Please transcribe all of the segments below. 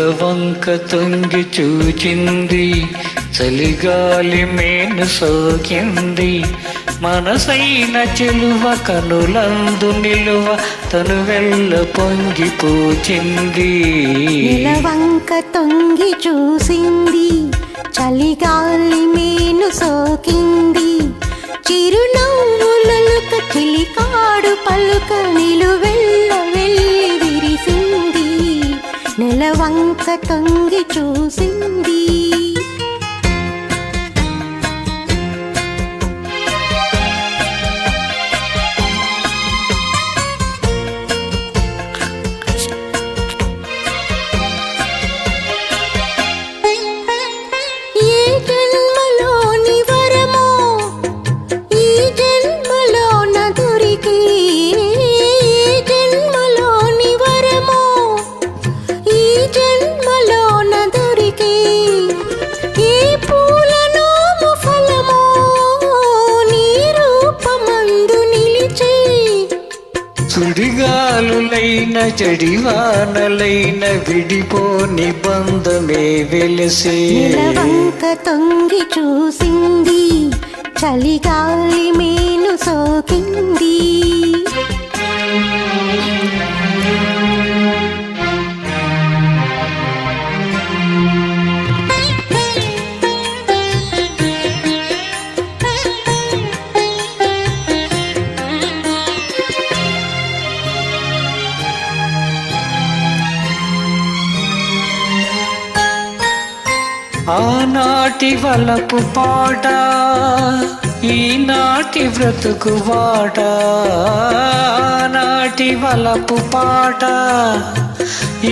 నిలవంక తొంగి చూచింది, చలిగాలి మేను సోకింది. మనసైన చెలువ కనులందు నిలువ తను వెళ్ళ పొంగి పూచింది. నిలవంక తొంగి చూసింది, చలిగాలి మేను సోకింది. చిరునవ్వులలుక చిలికాడు పలుక నిలువెల్ల వెళ్ళి విరిసింది. నెలవంక తొంగి చూసింది. సుడిగాలులైన జడివానలైన విడిపోని బంధమే వెలసే. నిలవంక తొంగి చూసింది, చలిగాలి మేను సోకింది. ఆనాటి వలపు పాట, ఈనాటి బ్రతుకు వాట. ఆనాటి వలపు పాట,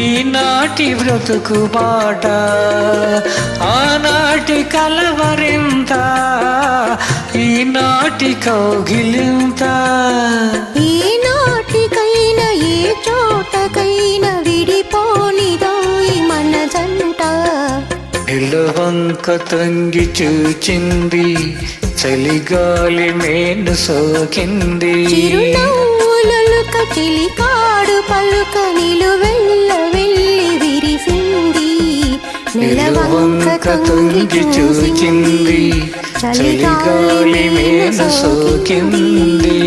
ఈనాటి బ్రతుకు బాట. ఆనాటి కలవరింత, ఈనాటి కౌగిలింత. ఈనాటికైనా ఏ చోటకైనా విడిపోనిదోయి మన జంట. నిలవంక తొంగి చూచింది, చలిగాలి మేను సోకింది. చిరునవ్వులలుక చిలికాడు పలుక నిలువెల్ల వెళ్ళి విరిసింది. నిలవంక తొంగి చూచింది, చలిగాలి మేను సోకింది.